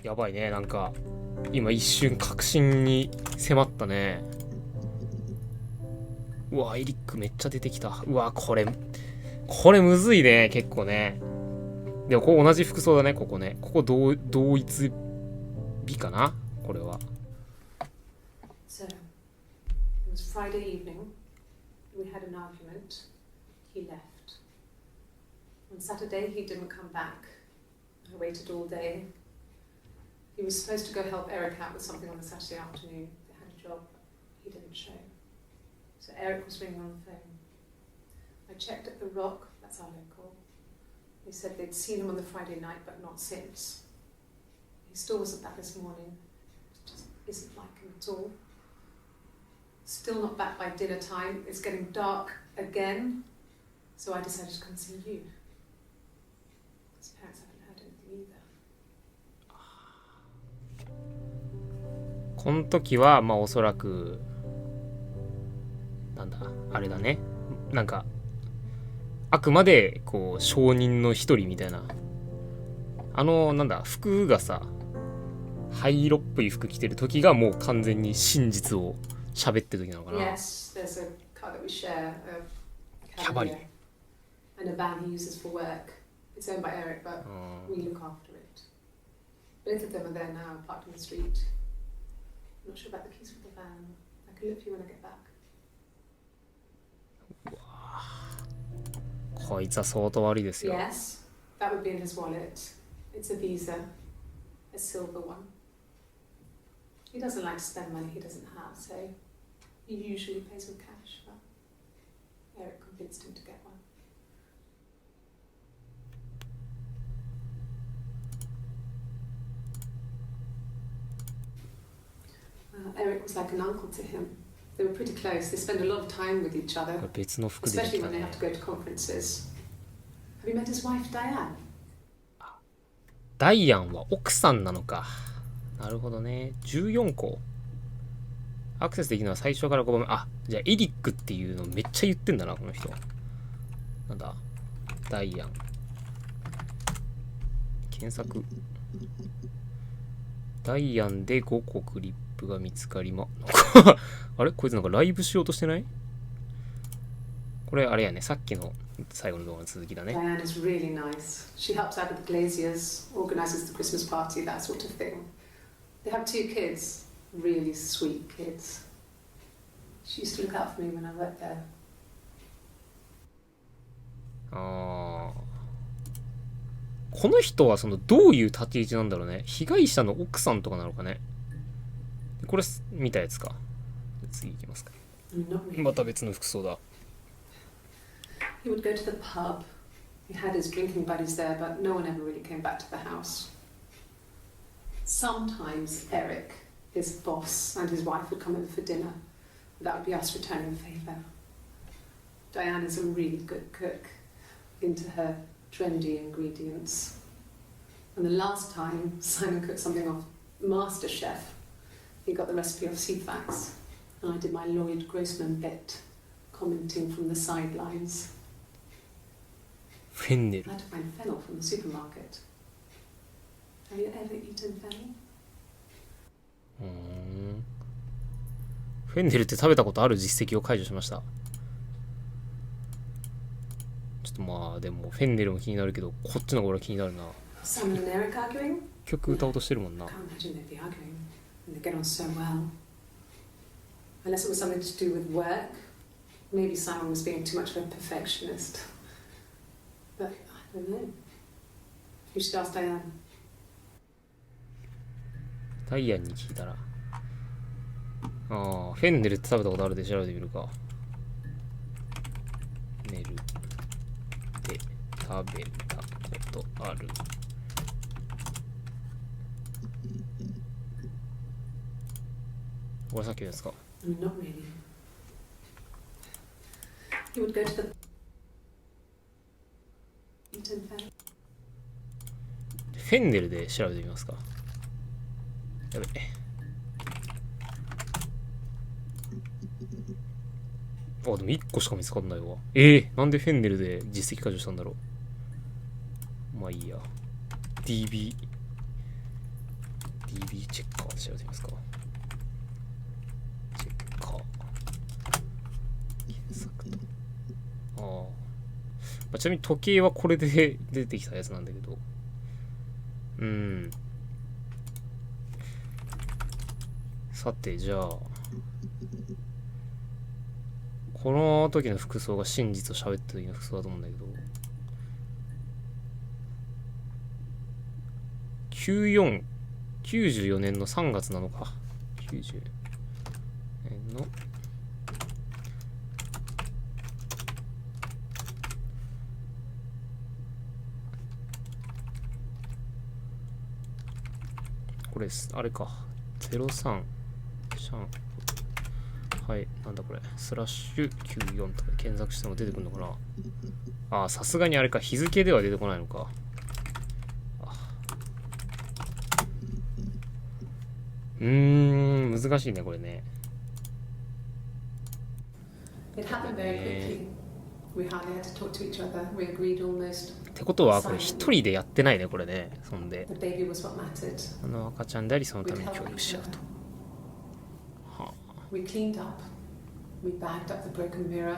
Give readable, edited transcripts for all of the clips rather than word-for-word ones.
やばいね。なんか今一瞬確信に迫ったね。うわエリックめっちゃ出てきた。うわこれむずいね。結構ね。でもここ同じ服装だね。ここね、ここ同一日かな、これは。 So, it was Friday evening. We had an argument. He left. On Saturday, he didn't come back. I waited all day. He was supposed to go help Eric out with something on the Saturday afternoon. They had a job. He didn't show. So Eric was ringing on the phone. I checked at the Rock, that's our local. They said they'd seen him on the Friday night, but not since. He still wasn't back this morning. It just isn't like him at all. Still not back by dinner time. It's getting dark again. So I decided to come see you. His parents haven't heard anything either. この時はまあおそらくなんだあれだね、なんかあくまでこう証人の一人みたいな、なんだ服がさ灰色っぽい服着てる時がもう完全に真実を喋ってる時なのかな。 Yes, there's a car that we share, a Cavalier, and a van he uses for work. It's owned by Eric, but we look after it. Both of them are there now, parked in the street. I'm not sure about the keys for the van. I can look for you when I get back. こいつは相当悪いですよ。 Yes, that would be in his wallet. It's a Visa, a silver one. He doesn't like to spend money he doesn't have, so he usually pays with cash, but Eric convinced him to get one. Eric was like an uncle to him. They were pretty close. They spend a lot of time with each other, 別の服で出て especially きた when they ね。 have to go to conferences. Have you met his wife, Diane? ダイアンは奥さんなのか。なるほどね。14個アクセスできるのは最初から5番目。あ、じゃあエリックっていうのめっちゃ言ってんだなこの人。なんだダイアン検索。ダイアンで5個クリップが見つかりまあれこいつなんかライブしようとしてない？これあれやね、さっきの最後の動画の続きだね。 Diane is really nice. She helps out with the glaziers, organises the Christmas party, that sort of thing. They have 2 kids, really sweet kids. She used to look out for me when I worked there. あーこの人はそのどういう立ち位置なんだろうね。被害者の奥さんとかなのかね。これ見たやつか。次行きますか。 Not really. また別の服装だ。 He would go to the pub. He had his drinking buddies there, but no one ever really came back to the house. Sometimes Eric, his boss, and his wife would come over for dinner. That would be us returning the favour. Diane is a really good cook, into her trendy ingredients. And the last time Simon cooked something off MasterChef, he got the recipe off CFAX, and I did my Lloyd Grossman bit, commenting from the sidelines. フェンネル I had to find fennel from the supermarket. Have you ever eaten fennel? フェンネルって食べたことある実績を解除しました。ちょっとまあでもフェンネルも気になるけど、こっちの方が俺は気になるな。 Simon and Eric arguing? 曲歌おうとしてるもんな。 I can't imagine they'd be arguing. And they get on so well. Unless it was something to do with work. Maybe Simon was being too much of a perfectionist. But I don't know. You should ask Diane. ダイアンに聞いたら。フェンネルって食べたことあるで調べてみるか。ネルで食べたことある。これさっきのやつか。Not really. He would go to the... Eaten fennel? フェンネルで調べてみますか。やべ。あ、でも1個しか見つかんないわ。なんでフェンネルで実績解除したんだろう。まあいいや。DB。ID チェッカーで調べてみますか。チェッカー検索と、ちなみに時計はこれで出てきたやつなんだけど、さて、じゃあこの時の服装が真実を喋った時の服装だと思うんだけど、94年の3月なのか。90年のこれです。あれか。03シャン。はい、なんだこれ。/94とか検索しても出てくるのかな。さすがにあれか。日付では出てこないのか。難しいね、これね。It happened very quickly. We hardly had to talk to each other. We agreed almost. ってことは、これ一人でやってないね、これね。そんで。 The baby was what mattered. 赤ちゃんであり、そのために協力し合うと。We cleaned up. We bagged up the broken mirror,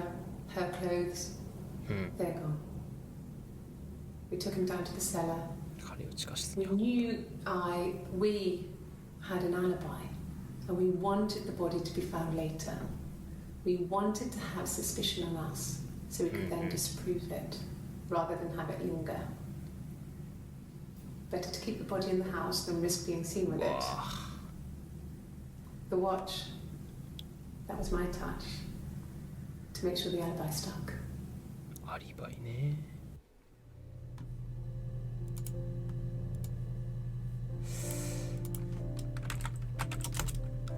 her clothes. They're gone. We took him down to the cellar. 彼を地下室 We に we had an alibi, and we wanted the body to be found later. We wanted to have suspicion on us, so we could then disprove it, rather than have it linger. Better to keep the body in the house than risk being seen with it. The watch, that was my touch, to make sure the alibi stuck. アリバイね。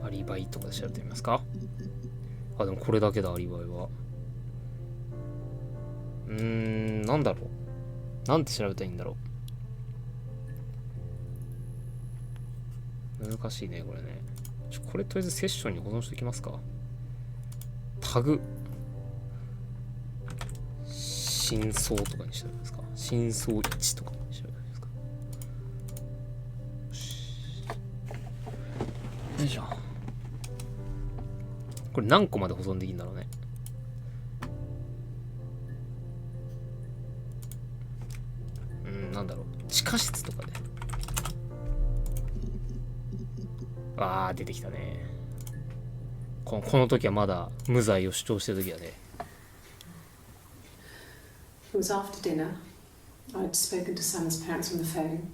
アリバイとかで調べてみますか。でもこれだけだ、アリバイは。なんだろう。なんて調べたらいいんだろう。難しいね、これね。これとりあえずセッションに保存しておきますか。タグ。真相とかにしておきますか。真相1とかにしておきますか。よいしょ。これ何個まで保存できるんだろうね。なんだろう。地下室とかで。出てきたね。この時はまだ無罪を主張してる時はね。It was after dinner. I'd spoken to Sam's parents on the phone.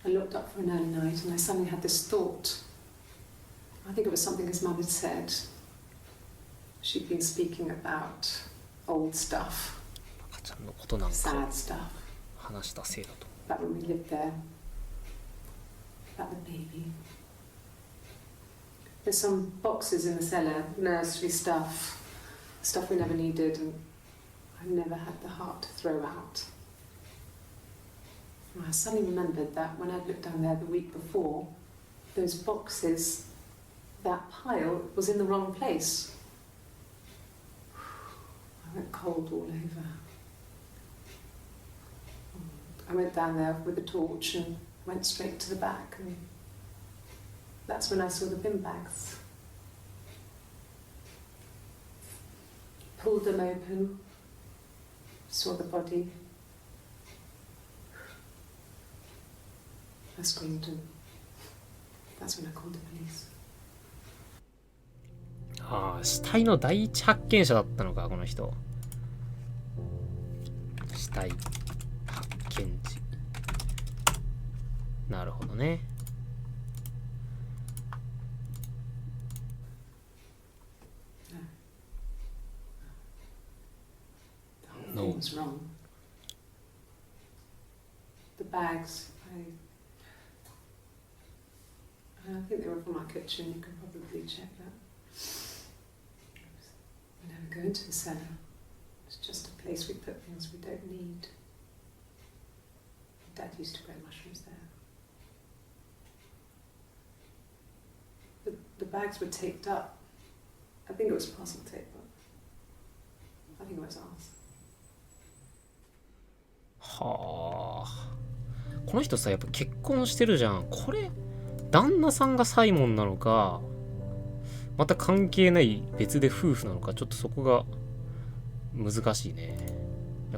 I looked up for an early night and I suddenly had this thought. I think it was something his mum had said. She'd been speaking about old stuff. 赤ちゃんのことなんか Sad stuff. 話したせいだと。 About when we lived there. About the baby. There's some boxes in the cellar, nursery stuff, stuff we never needed and I never had the heart to throw out. And I suddenly remembered that when I'd looked down there the week before, those boxes, that pile was in the wrong place. I went cold all over. I went down there with a torch and went straight to the back and that's when I saw the bin bags. Pulled them open, saw the body. I screamed and that's when I called the police. 死体の第一発見者だったのか、この人。死体発見時。なるほどね。Something was wrong. The bags, I think they were from our kitchen, you can probably check that. We never go into the cellar. It's just a place we put things we don't need. Dad used to grow mushrooms there. The bags were taped up. I think it was parcel tape, but I think it was ours. はあ。この人さ、やっぱ結婚してるじゃん。これ旦那さんがサイモンなのか、また関係ない別で夫婦なのか、ちょっとそこが難しいね。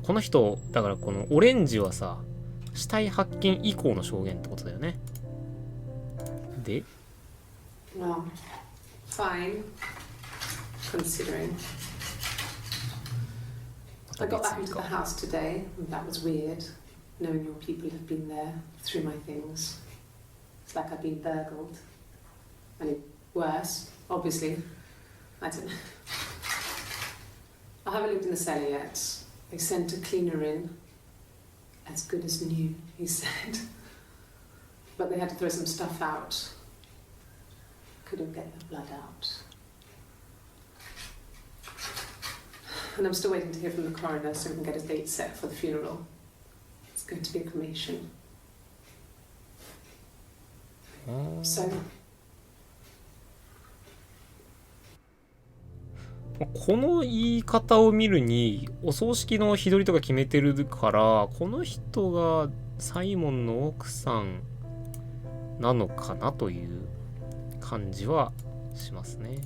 この人だから、このオレンジはさ、死体発見以降の証言ってことだよね。で、 Well, fine, considering. I got back into the house today, and that was weird, knowing your people have been there through my things. It's like I've been burgled. I mean, worse, obviously. I don't know. I haven't lived in the cellar yet. They sent a cleaner in. As good as new, he said. But they had to throw some stuff out. Couldn't get the blood out. And I'm still waiting to hear from the coroner so we can get a date set for the funeral. It's going to be a cremation. So, この言い方を見るにお葬式の日取りとか決めてるから、この人がサイモンの奥さんなのかなという感じはしますね。